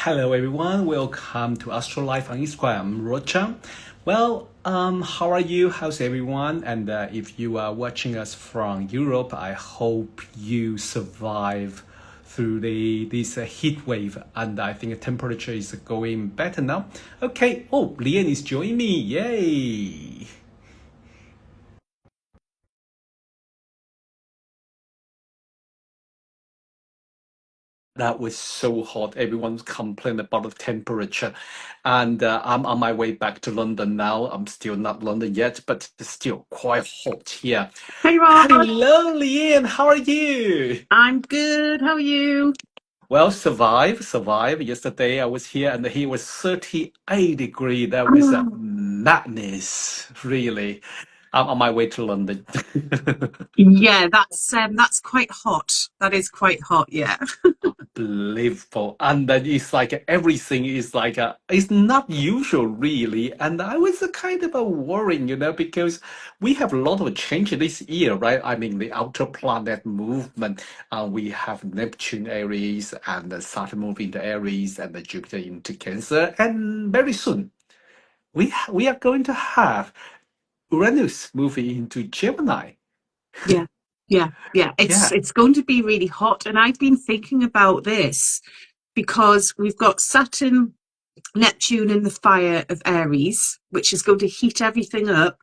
Hello everyone, welcome to Astro Life on Instagram. I'm Rocha. How are you? How's everyone? And if you are watching us from Europe, I hope you survive through this heat wave. And I think the temperature is going better now. Okay. Oh, Lianne is joining me. Yay! That was so hot. Everyone's complaining about the temperature. And I'm on my way back to London now. I'm still not London yet, but it's still quite hot here. Hey Rob, Hello, Lianne. How are you? I'm good. How are you? Well, survive. Yesterday I was here and he was 38 degree. That was a Oh, madness, really. I'm on my way to London. yeah, that's quite hot. That is quite hot, yeah. Unbelievable. And then it's like everything is like it's not usual really. And I was kind of a worrying, because we have a lot of change this year, right? I mean the outer planet movement. We have Neptune Aries and the Saturn moving into Aries and the Jupiter into Cancer. And very soon we are going to have Uranus moving into Gemini. Yeah. Yeah. It's Yeah. it's going to be really hot. And I've been thinking about this because we've got Saturn, Neptune in the fire of Aries, which is going to heat everything up.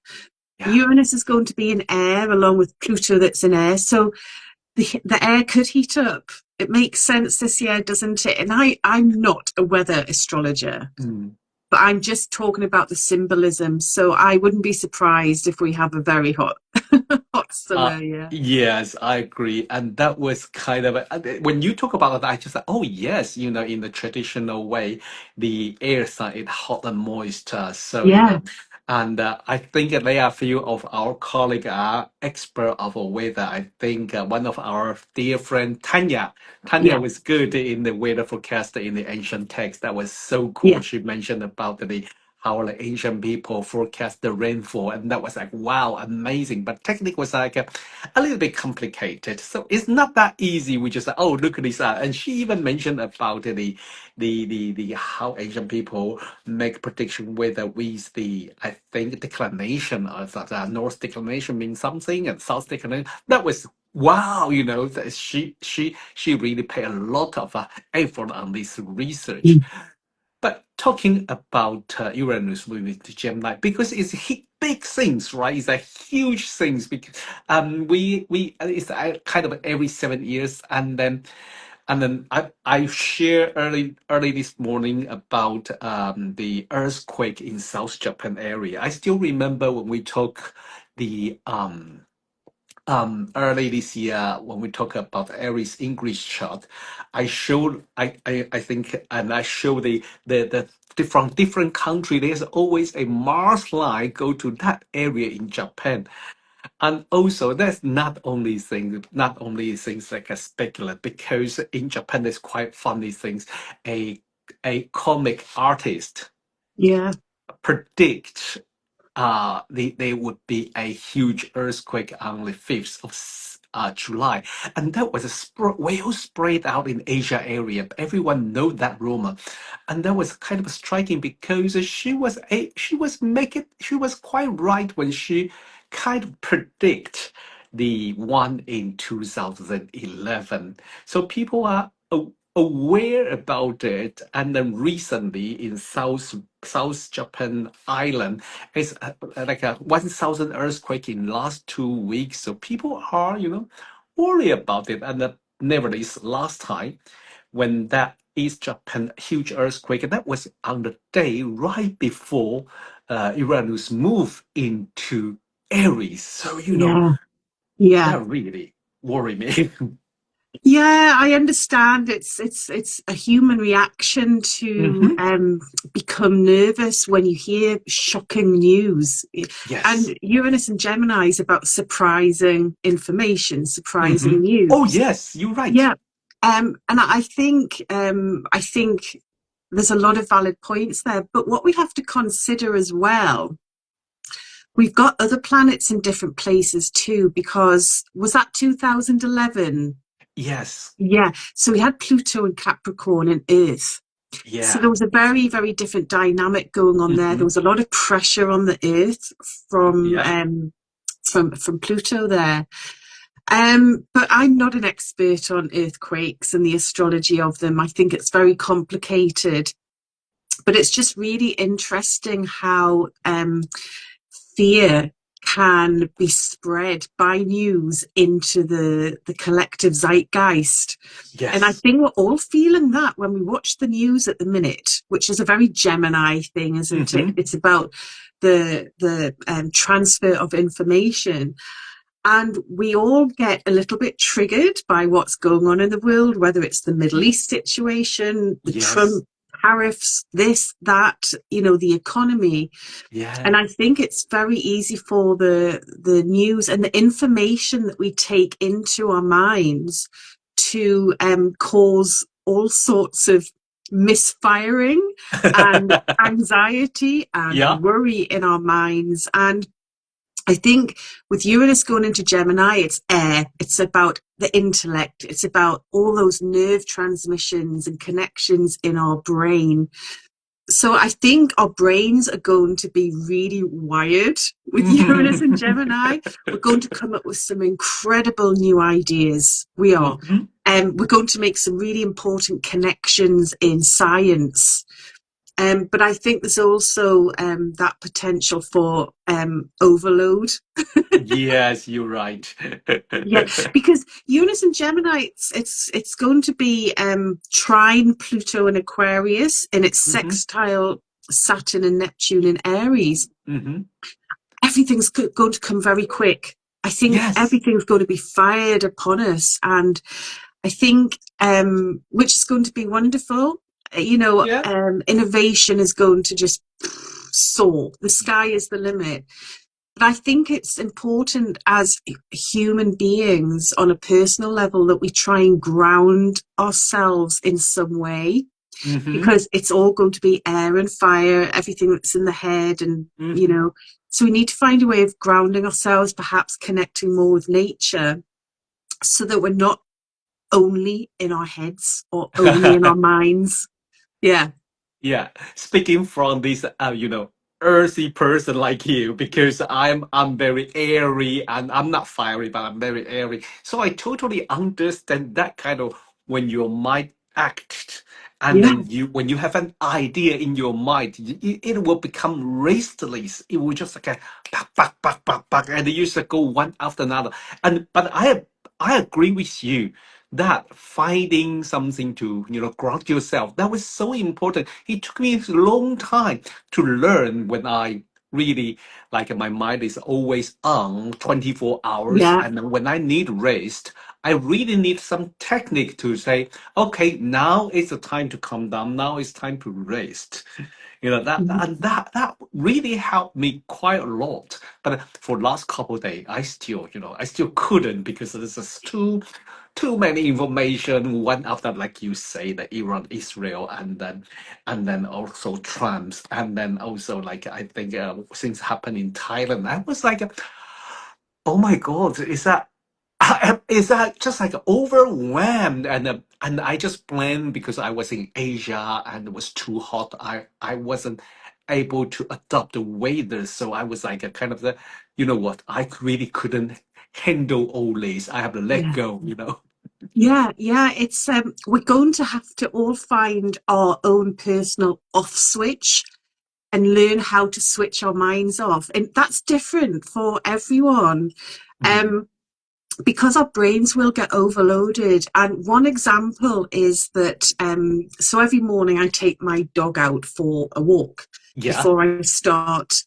Yeah. Uranus is going to be in air along with Pluto that's in air. So the air could heat up. It makes sense this year, doesn't it? And I'm not a weather astrologer. Mm. But I'm just talking about the symbolism. So I wouldn't be surprised if we have a very hot, hot Uh, summer. Yeah. yes, I agree. And that was kind of when you talk about it, I just oh yes, in the traditional way, the air sign is hot and moist. Yeah. And I think there are a few of our colleagues are expert of weather. I think one of our dear friend Tanya Yeah. was good in the weather forecast in the ancient text. That was so cool. Yeah. She mentioned about the how the ancient people forecast the rainfall, and that was like wow, amazing. But technique was like a little bit complicated, so it's not that easy. We just oh look at this, and she even mentioned about the how ancient people make prediction whether with the I think declination of the north declination means something and south declination. That was wow, that she really paid a lot of effort on this research. Mm. But talking about Uranus moving to Gemini, because it's big things, right? It's a huge things because we it's kind of every 7 years, and then I share early this morning about the earthquake in South Japan area. I still remember when we took the early this year when we talk about Aries English chart, I think and I show from different country there's always a Mars line go to that area in Japan. And also that's not only things like a speculate, because in Japan there's quite funny things. A comic artist Yeah. predict there would be a huge earthquake on the 5th of July. And that was well spread out in Asia area. Everyone know that rumor. And that was kind of striking because she was quite right when she kind of predict the one in 2011. So people are aware about it. And then recently in South Japan Island, it's like a 1,000 earthquake in last 2 weeks. So people are, worried about it. And nevertheless, last time when that East Japan huge earthquake, that was on the day right before Uranus moved into Aries. So, Yeah. Yeah. that really worried me. Yeah, I understand. It's a human reaction to Hmm. become nervous when you hear shocking news. Yes. And Uranus and Gemini is about surprising information, Hmm. surprising Oh, news. yes, you're right. Yeah. And I think there's a lot of valid points there. But what we have to consider as well, we've got other planets in different places too, because was that 2011? Yes. Yeah. So we had Pluto and Capricorn and Earth. So there Yeah. was a very, very different dynamic going on there. There Hmm. was a lot of pressure on the Earth from Yeah. from Pluto there. But I'm not an expert on earthquakes and the astrology of them. I think it's very complicated. But it's just really interesting how fear can be spread by news into the collective zeitgeist. And I Yes. think we're all feeling that when we watch the news at the minute, which is a very Gemini thing, isn't it? Hmm. It's about the transfer of information. And we all get a little bit triggered by what's going on in the world, whether it's the Middle East situation, the Yes. Trump tariffs, this, that, the economy. And Yeah. I think it's very easy for the news and the information that we take into our minds to cause all sorts of misfiring and anxiety and Yeah. worry in our minds. And I think with Uranus going into Gemini, it's air. It's about the intellect. It's about all those nerve transmissions and connections in our brain. So I think our brains are going to be really wired with Uranus and Gemini. We're going to come up with some incredible new ideas. We are. Hmm. We're going to make some really important connections in science. But I think there's also that potential for overload. Yes, you're right. Yeah, because Uranus and Gemini, it's going to be trine Pluto and Aquarius, and it's Hmm. sextile Saturn and Neptune in Aries. Hmm. Everything's going to come very quick. I think Yes. everything's going to be fired upon us, and I think which is going to be wonderful. Yeah. Innovation is going to just soar. The sky is the limit. But I think it's important as human beings on a personal level that we try and ground ourselves in some way, Hmm. because it's all going to be air and fire, everything that's in the head. And, Hmm. so we need to find a way of grounding ourselves, perhaps connecting more with nature so that we're not only in our heads or only in our minds. Yeah. Yeah, speaking from this, earthy person like you, because I'm very airy and I'm not fiery, but I'm very airy. So I totally understand that kind of when your mind acts, and Yeah. then when you have an idea in your mind, it will become restless. It will just like a back, back, back, back, back, and you just go one after another. And but I agree with you that finding something to ground yourself, that was so important. It took me a long time to learn when I really like my mind is always on 24 hours, Yeah. and then when I need rest, I really need some technique to say, okay, now is the time to calm down, now it's time to rest. That and that really helped me quite a lot. But for last couple of days, I still couldn't, because there's just too many information, one after, like you say, the Iran, Israel, and then also Trump's, and then also like I think things happen in Thailand. I was like, oh my God, is that is that just like overwhelmed? And I just blamed because I was in Asia and it was too hot. I wasn't able to adopt the weather, so I was like a kind of the, what, I really couldn't handle all this. I have to let Yeah. go. Yeah, yeah, it's we're going to have to all find our own personal off switch and learn how to switch our minds off. And that's different for everyone. Mm. Um, because our brains will get overloaded. And one example is that so every morning I take my dog out for a walk Yeah. before I start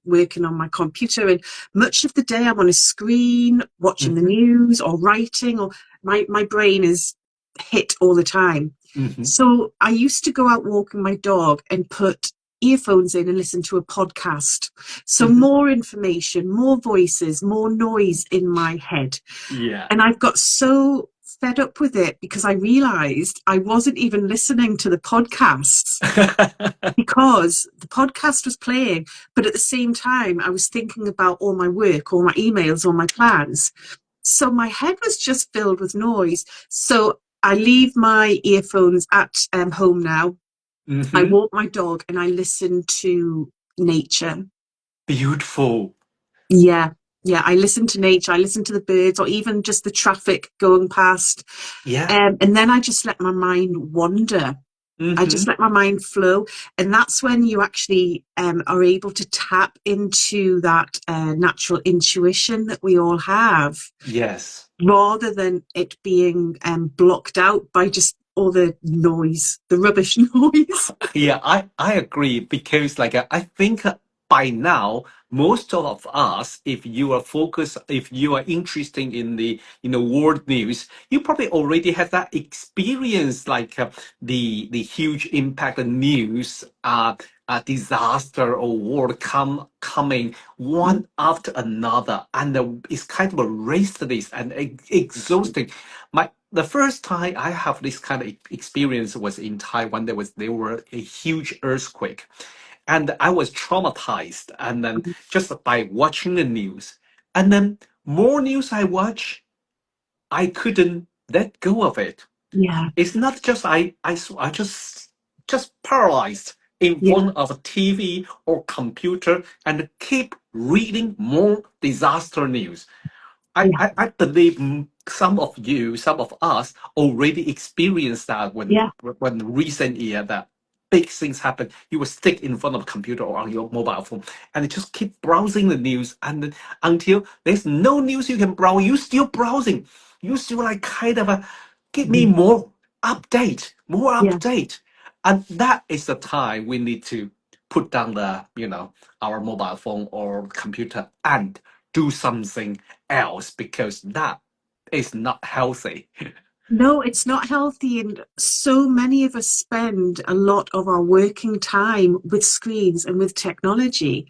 working on my computer. And much of the day I'm on a screen watching the Hmm. news or writing, or my brain is hit all the time. Hmm. So I used to go out walking my dog and put earphones in and listen to a podcast. So Hmm. more information, more voices, more noise in my head. Yeah. And I've got so fed up with it because I realized I wasn't even listening to the podcasts because the podcast was playing, but at the same time, I was thinking about all my work, all my emails, all my plans. So my head was just filled with noise. So I leave my earphones at home now. I Mm-hmm. walk my dog and I listen to nature. Beautiful. Yeah. Yeah, I listen to nature, I listen to the birds, or even just the traffic going past. Yeah. And then I just let my mind wander. I just Mm-hmm. let my mind flow. And that's when you actually are able to tap into that natural intuition that we all have, Yes. rather than it being blocked out by just all the noise, the rubbish noise. Yeah, I agree because I think by now most of us, if you are focused, if you are interested in the world news, you probably already have that experience the huge impact of news, a disaster or war coming one after another, and it's kind of a restless and exhausting. The first time I have this kind of experience was in Taiwan. There were a huge earthquake, and I was traumatized. And then just by watching the news, and then more news I watch, I couldn't let go of it. Yeah, It's not just I just paralyzed in yeah, front of a TV or computer and keep reading more disaster news. yeah, I believe some of you, some of us already experienced that yeah, when recent year that big things happen, you will stick in front of a computer or on your mobile phone and just keep browsing the news, and until there's no news you can browse, you still browsing, you still kind of give me mhm, more yeah. update, and that is the time we need to put down the our mobile phone or computer and do something else, because that is not healthy. No, it's not healthy. And so many of us spend a lot of our working time with screens and with technology.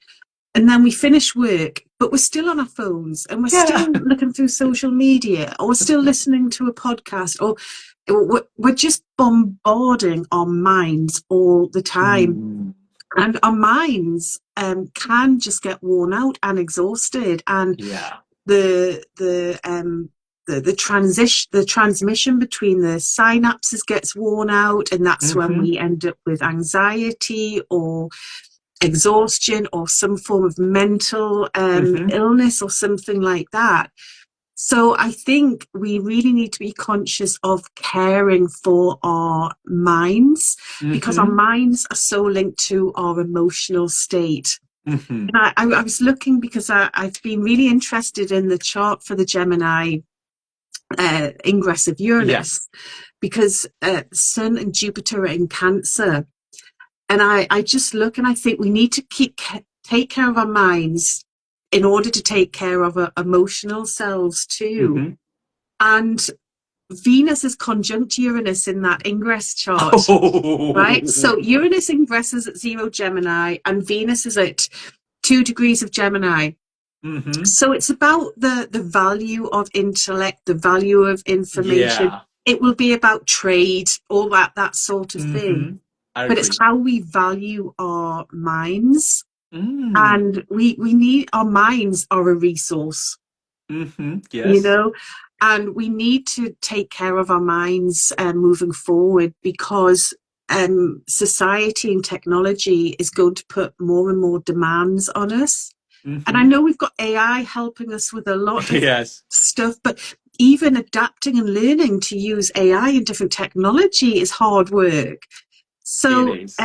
And then we finish work, but we're still on our phones and we're Yeah. still looking through social media, or we're still listening to a podcast, or we're just bombarding our minds all the time. Mm, And our minds can just get worn out and exhausted. And yeah. the the um the transmission between the synapses gets worn out, and that's when Mm-hmm. we end up with anxiety or exhaustion or some form of mental Mm-hmm. illness or something like that. So I think we really need to be conscious of caring for our minds, because our Mm-hmm. minds are so linked to our emotional state. Mm-hmm. And I was looking because I've been really interested in the chart for the Gemini ingress of Yeah. Uranus, because Sun and Jupiter are in Cancer. And I just look and I think we need to take care of our minds in order to take care of our emotional selves too. Mm-hmm. And Venus is conjunct Uranus in that ingress chart, right? Oh. So Uranus ingresses at 0 Gemini and Venus is at 2 degrees of Gemini. Mm-hmm. So it's about the value of intellect, the value of information. Yeah. It will be about trade, all that sort of thing. Mm-hmm. I But it's agree. how we value our minds. Mm. And we need, our minds are a resource, Mm-hmm. you Yes. know, and we need to take care of our minds moving forward, because society and technology is going to put more and more demands on us. And I Mm-hmm. know we've got AI helping us with a lot of Yes. stuff, but even adapting and learning to use AI and different technology is hard work. It So is.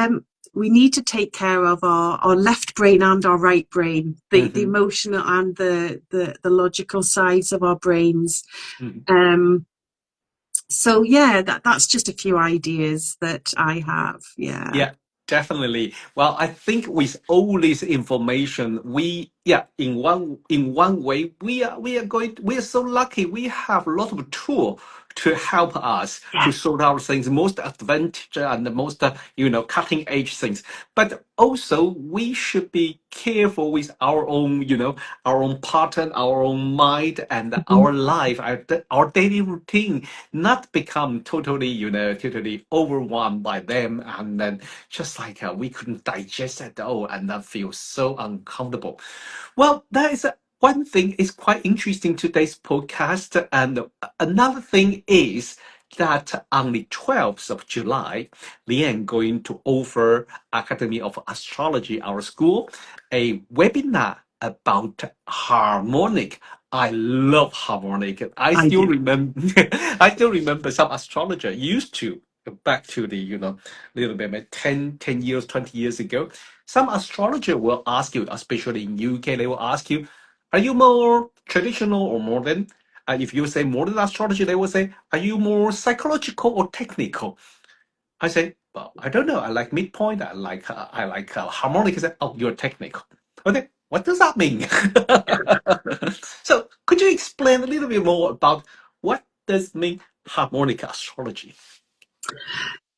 we need to take care of our left brain and our right brain, the Mm-hmm. emotional and the logical sides of our brains. Mm-hmm. Um, so yeah, that's just a few ideas that I have. Yeah. Yeah, definitely. Well, I think with all this information, in one way, we are so lucky. We have a lot of tool to help us Yeah. to sort out things, most advantage and the most cutting edge things. But also, we should be careful with our own our own pattern, our own mind, and Mhm. our life, our daily routine, not become totally overwhelmed by them, and then just we couldn't digest it all, and that feels so uncomfortable. Well, that is one thing is quite interesting today's podcast, and another thing is that on the 12th of July, Lianne going to offer Academy of Astrology, our school, a webinar about harmonic. I love harmonic. I I still do. remember I still remember some astrologer used to back to the, little bit, maybe 10 years, 20 years ago. Some astrologer will ask you, especially in UK, they will ask you, are you more traditional or modern? If you say modern astrology, they will say, are you more psychological or technical? I say, well, I don't know. I like midpoint. I like harmonic. I say, oh, you're technical. Okay, what does that mean? So, could you explain a little bit more about what does mean harmonic astrology?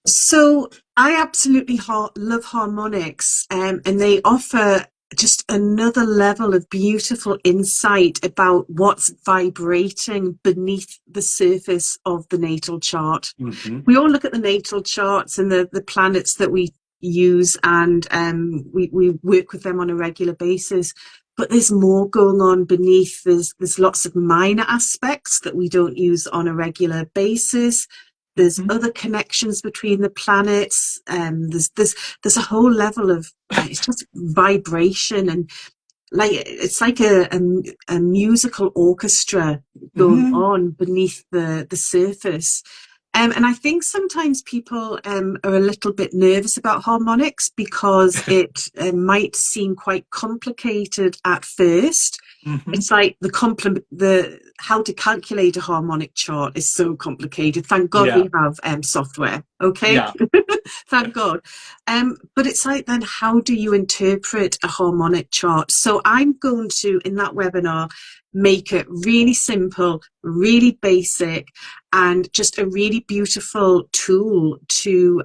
So I absolutely love harmonics, and they offer just another level of beautiful insight about what's vibrating beneath the surface of the natal chart. Hmm. We all look at the natal charts and the planets that we use, and we work with them on a regular basis. But there's more going on beneath. There's lots of minor aspects that we don't use on a regular basis. There's Hmm. other connections between the planets. There's a whole level of it's just vibration, and like it's like a musical orchestra going Hmm. on beneath the surface. And I think sometimes people are a little bit nervous about harmonics because it might seem quite complicated at first. Hmm. It's like the how to calculate a harmonic chart is so complicated. Thank God Yeah, we have software. Okay, yeah. thank God. But it's like, then how do you interpret a harmonic chart? So I'm going to, in that webinar, make it really simple, really basic, and just a really beautiful tool to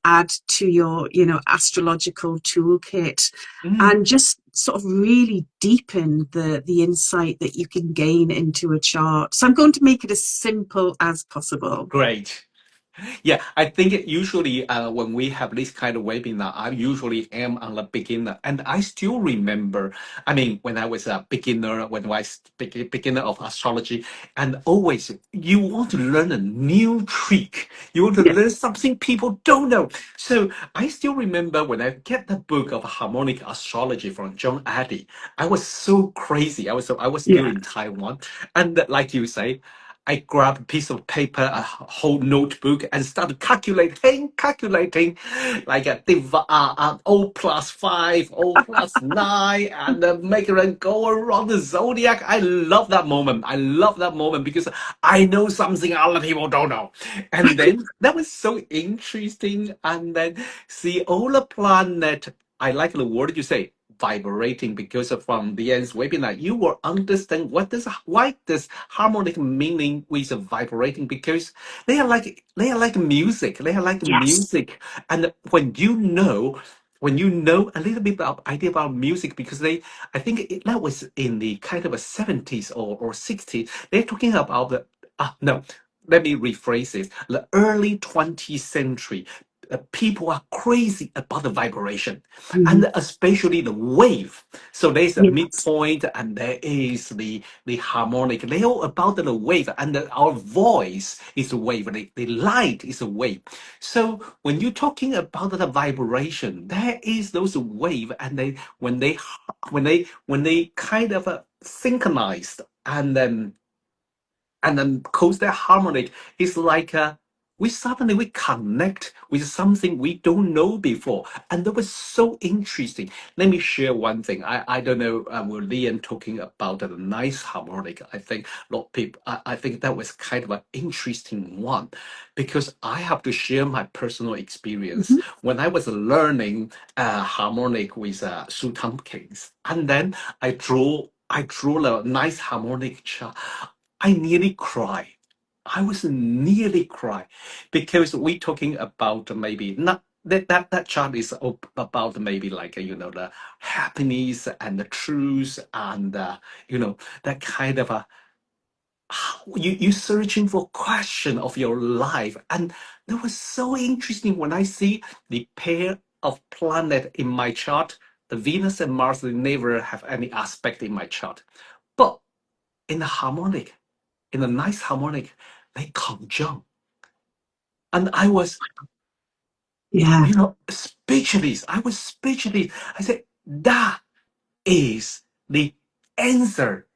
add to your, astrological toolkit, Mm. and just sort of really deepen the insight that you can gain into a chart. So I'm going to make it as simple as possible. Great. Yeah, I think usually when we have this kind of webinar, I usually am on the beginner, and I still remember. I mean, when I was a beginner, when I was beginner of astrology, and always you want to learn a new trick. You want to Yeah, learn something people don't know. So I still remember when I get the book of harmonic astrology from John Addy. I was so crazy. I was still yeah. in Taiwan, and like you say. I grabbed a piece of paper, a whole notebook, and started calculating, like O plus 5, O plus 9, and making it go around the zodiac. I love that moment. I love that moment because I know something other people don't know. And then that was so interesting. And then see all the planet. I like the word you say, vibrating, because from the end's webinar, you will understand why does harmonic meaning with vibrating, because they are like music. They are like Yes. music. And when you know a little bit about idea about music, because I think that was in the kind of a 70s or 60s. They're talking about no, let me rephrase it. The early 20th century, people are crazy about the vibration, Mhm. and especially the wave. So there's a Yes. midpoint, and there is the harmonic. They're all about the wave, and our voice is a wave. The light is a wave. So when you're talking about the vibration, there is those wave, and when they kind of synchronized, and then cause that harmonic, is like we connect with something we don't know before, and that was so interesting. Let me share one thing. I don't know. With Liam talking about the nice harmonic, I think a lot of people. I think that was kind of an interesting one, because I have to share my personal experience Mhm. when I was learning harmonic with Sue Tompkins, and then I drew a nice harmonic chart. I nearly cry. I was nearly cry, because we talking about maybe not that chart is about maybe like the happiness and the truth, and that kind of a you searching for question of your life. And that was so interesting when I see the pair of planet in my chart. The Venus and Mars, they never have any aspect in my chart, but in the harmonic, in a nice harmonic, they conjunct. And I was, Yeah. speechless. I was speechless. I said, that is the answer.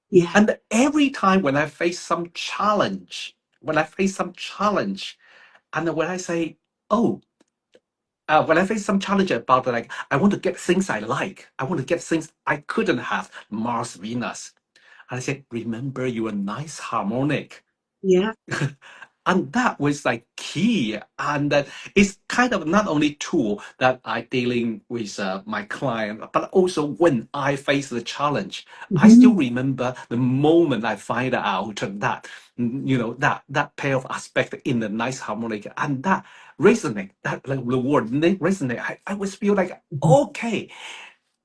Yeah. And every time when I face some challenge, when I face some challenge, and when I say, oh, when I face some challenge about like, I want to get things I like, I want to get things I couldn't have, Mars, Venus. And I said, remember your nice harmonic. Yeah. And that was like key, and that it's kind of not only tool that I dealing with my client, but also when I face the challenge, I still Hmm. remember the moment I find out that that pair of aspect in the nice harmonic, and that resonate, that like the word resonate. I was feel like, Hmm. okay,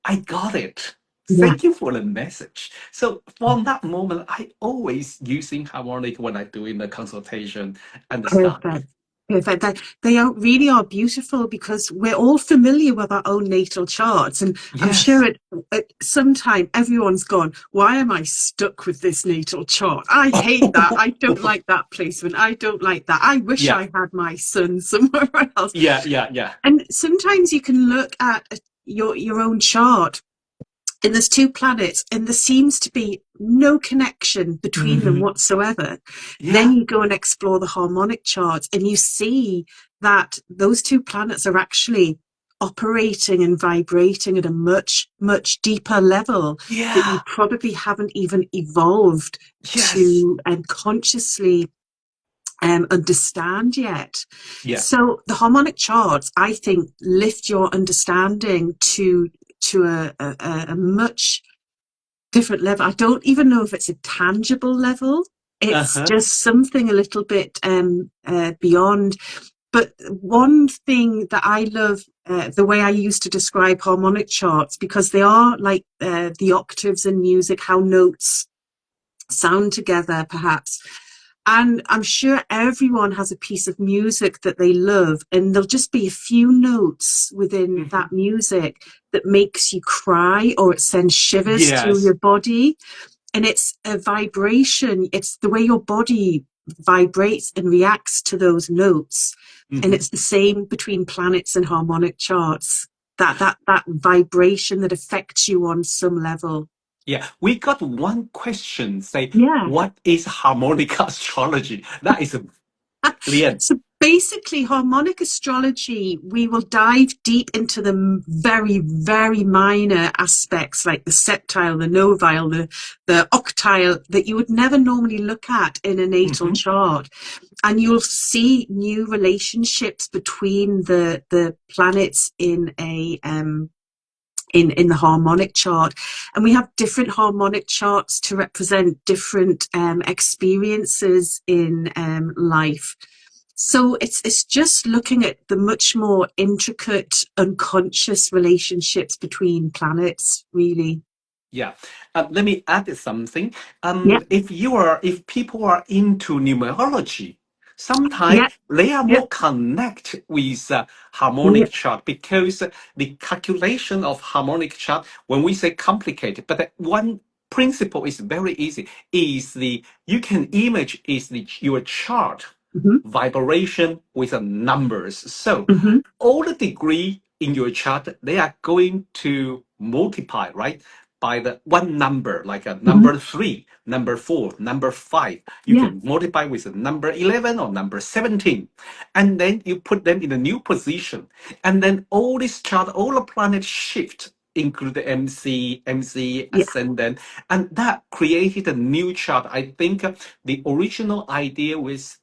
I got it. Yeah. Thank you for the message. So from that moment, I always using harmonic when I doing the consultation and the study. Perfect. Perfect. They are really are beautiful because we're all familiar with our own natal charts, and I'm sure Yes. at some time everyone's gone, why am I stuck with this natal chart? I hate that. I don't like that placement. I don't like that. I wish Yeah. I had my son somewhere else. Yeah. Yeah. Yeah. And sometimes you can look at your own chart, and there's two planets and there seems to be no connection between them Hmm. whatsoever. Then Yeah. you go and explore the harmonic charts and you see that those two planets are actually operating and vibrating at a much, much deeper level that you Yeah. probably haven't even evolved Yes. to and consciously understand yet. Yeah. So the harmonic charts, I think, lift your understanding to a much different level. I don't even know if it's a tangible level. It's Uh-huh. just something a little bit beyond. But one thing that I love, the way I used to describe harmonic charts, because they are like the octaves in music, how notes sound together, perhaps. And I'm sure everyone has a piece of music that they love, and there'll just be a few notes within Hmm. that music that makes you cry or it sends shivers through Yes. your body. And it's a vibration, it's the way your body vibrates and reacts to those notes. And Hmm. it's the same between planets and harmonic charts. That vibration that affects you on some level. Yeah. We got one question. Say, Yeah. what is harmonic astrology? That is a Lianne. So basically, harmonic astrology, we will dive deep into the very, very minor aspects like the septile, the novile, the octile that you would never normally look at in a natal Hmm. chart. And you'll see new relationships between the planets in a in the harmonic chart, and we have different harmonic charts to represent different experiences in life. So it's just looking at the much more intricate unconscious relationships between planets, really. Yeah. Let me add something. Yeah. If people are into numerology, sometimes Yeah. they are Yeah. more connect with Yeah. harmonic chart, because the calculation of harmonic chart, when we say complicated, but one principle is very easy, is the you can image is the your chart Hmm. vibration with numbers. So Hmm. all the degree in your chart, they are going to multiply, right? By the one number, like a Hmm. number three, number four, number five. You Yeah. can multiply with a number 11 or number 17. And then you put them in a new position. And then all this chart, all the planets shift, include the MC, Yeah. ascendant, and that created a new chart. I think the original idea was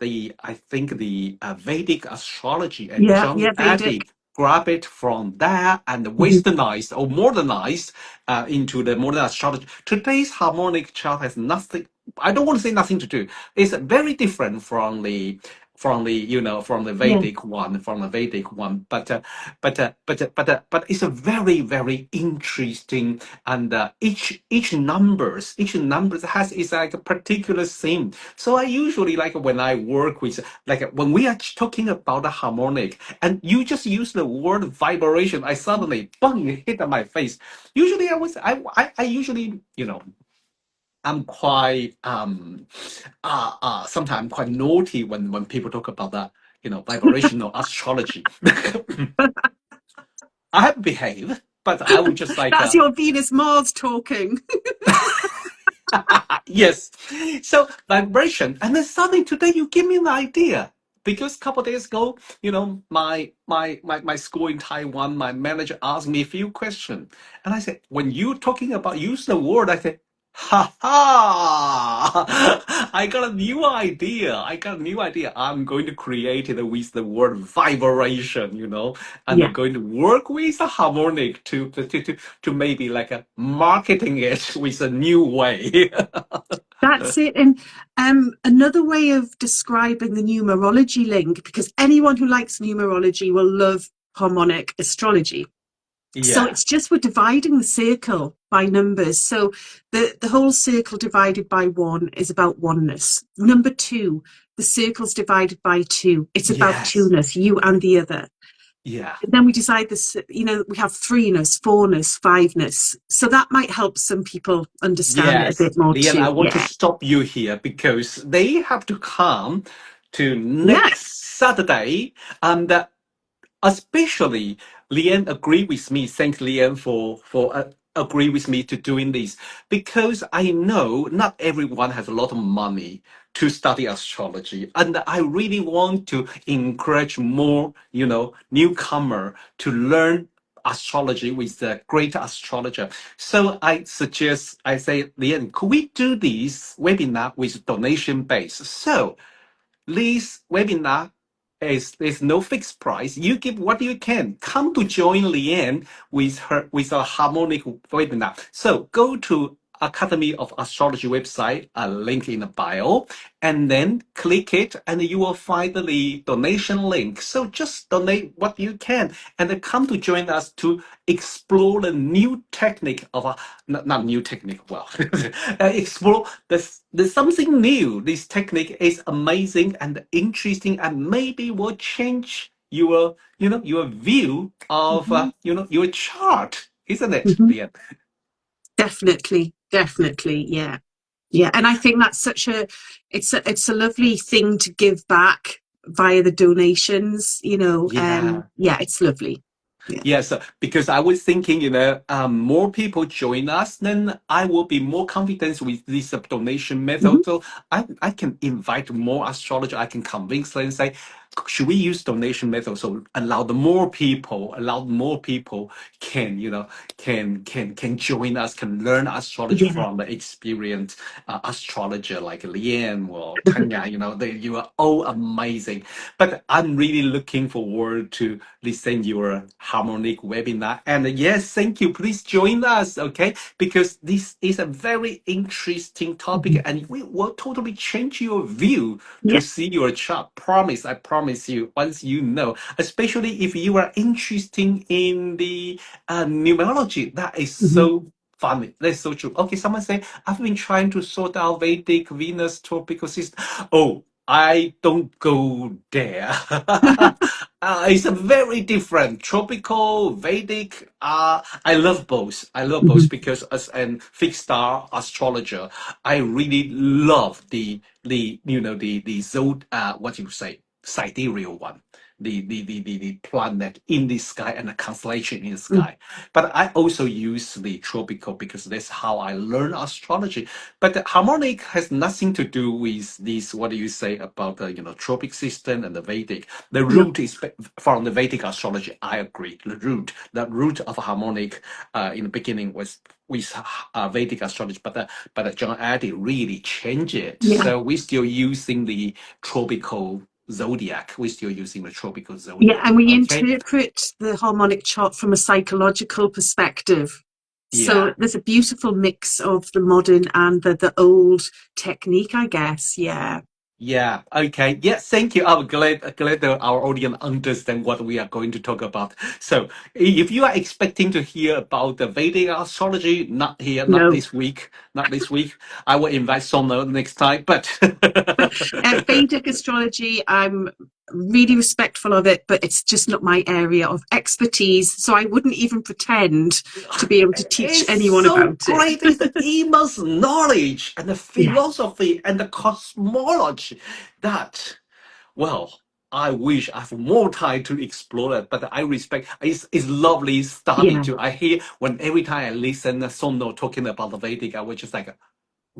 I think the Vedic astrology, and Yeah. John Yeah. Addy Vedic. grab it from there and Hmm. westernized or modernized into the modern astrology. Today's harmonic chart has nothing. I don't want to say nothing to do. It's very different from the Yeah. Vedic one. But it's a very very interesting, and each numbers has is like a particular theme. So I usually like when I work with, like when we are talking about the harmonic, and you just use the word vibration, I suddenly bang, it hit on my face. Usually I usually, I'm quite sometimes I'm quite naughty when people talk about that. vibrational astrology. I have behaved, but I would just like That's your Venus Mars talking. yes. So vibration, and then suddenly today you give me an idea. Because a couple of days ago, my school in Taiwan, my manager asked me a few questions. And I said, when you talking about use the word, I said, ha ha! I got a new idea. I got a new idea. I'm going to create it with the word vibration, and I'm Yeah, going to work with a harmonic to maybe like a marketing it with a new way. that's it. And another way of describing the numerology link, because anyone who likes numerology will love harmonic astrology. So Yeah. it's just we're dividing the circle by numbers. So the whole circle divided by one is about oneness. Number two, the circle's divided by two. It's about Yes. two-ness, you and the other. Yeah. Then we decide this, we have threeness, fourness, fiveness. So that might help some people understand it a Yes. bit more Lianne, I too. want to Yeah. stop you here because they have to come to Yeah. next Saturday, and especially Lianne agreed with me. Thanks, Lianne, for agree with me to doing this, because I know not everyone has a lot of money to study astrology, and I really want to encourage more, newcomer to learn astrology with the great astrologer. So I say, Lianne, could we do this webinar with donation base? So this webinar is no fixed price. You give what you can. Come to join Lianne with a harmonic webinar. So go to Academy of Astrology website, a link in the bio, and then click it, and you will find the donation link. So just donate what you can, and then come to join us to explore the new technique of a not new technique. Well, explore there's something new. This technique is amazing and interesting, and maybe will change your view of Mhm. your chart, isn't it, Mhm. Leah? Definitely, definitely, yeah, yeah. And I think that's it's a lovely thing to give back via the donations. Yeah. Yeah, it's lovely. Yeah. Yes, because I was thinking, more people join us, then I will be more confident with this donation Hmm. method. So I can invite more astrologers. I can convince them and say, should we use donation method? So allow more people can, can join us, can learn astrology Yeah. from the experienced astrologer like Lianne or Tanya. You are all amazing. But I'm really looking forward to listen your harmonic webinar. And yes, thank you. Please join us, okay? Because this is a very interesting topic, Mhm. and we will totally change your view to Yeah. see your chart. I promise you. Once you know, especially if you are interested in the numerology, that is Hmm. so funny. That's so true. Okay, someone say, I've been trying to sort out Vedic Venus tropical system. Oh, I don't go there. It's a very different tropical Vedic. I love both. I love Hmm. both because as an fixed star astrologer, I really love the zod what you say sidereal one. The planet in the sky and the constellation in the sky. But I also use the tropical because that's how I learn astrology. But the harmonic has nothing to do with this. What do you say about the tropic system and the Vedic? The No. root is from the Vedic astrology. I agree. The root of harmonic in the beginning was with Vedic astrology, but John Addy really changed it. Yeah. So we're still using the tropical zodiac. We're still using the tropical Yeah. zodiac. And we Okay. interpret the harmonic chart from a psychological perspective. Yeah. So there's a beautiful mix of the modern and the old technique, I guess. Yeah. Yeah. Okay. Yes. Thank you. I'm glad that our audience understand what we are going to talk about. So, if you are expecting to hear about the Vedic astrology, not here, not No. this week, not this week. I will invite Sona next time. But Vedic astrology, I'm really respectful of it, but it's just not my area of expertise. So I wouldn't even pretend to be able to teach it's anyone so about it. great. It's the immense knowledge and the Yeah. philosophy and the cosmology that, well, I wish I have more time to explore it, but I respect. It's lovely study Yeah. too. I hear when every time I listen to Sono talking about the Vedic, I was just like,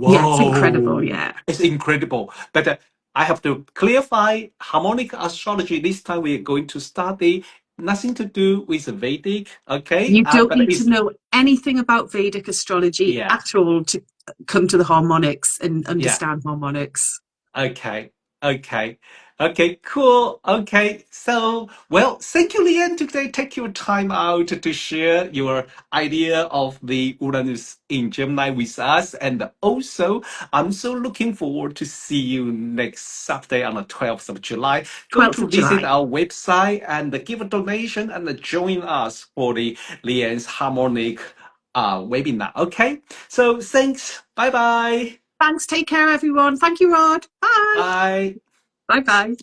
Yeah, it's incredible. whoa, Yeah. it's incredible. But I have to clarify harmonic astrology. This time we are going to study nothing to do with the Vedic, okay? You don't But need to it's know anything about Vedic astrology yeah, at all to come to the harmonics and yeah. understand harmonics. Okay, okay, okay, cool. Okay, so well, thank you, Lianne, today. Take your time out to share your idea of the Uranus in Gemini with us, and also I'm so looking forward to see you next Saturday on the 12th of July. Go 12th to of visit July. our website and give a donation and join us for the Lianne's Harmonic webinar. Okay, so thanks. Bye bye. Thanks. Take care, everyone. Thank you, Rod. Bye. Bye. Bye bye.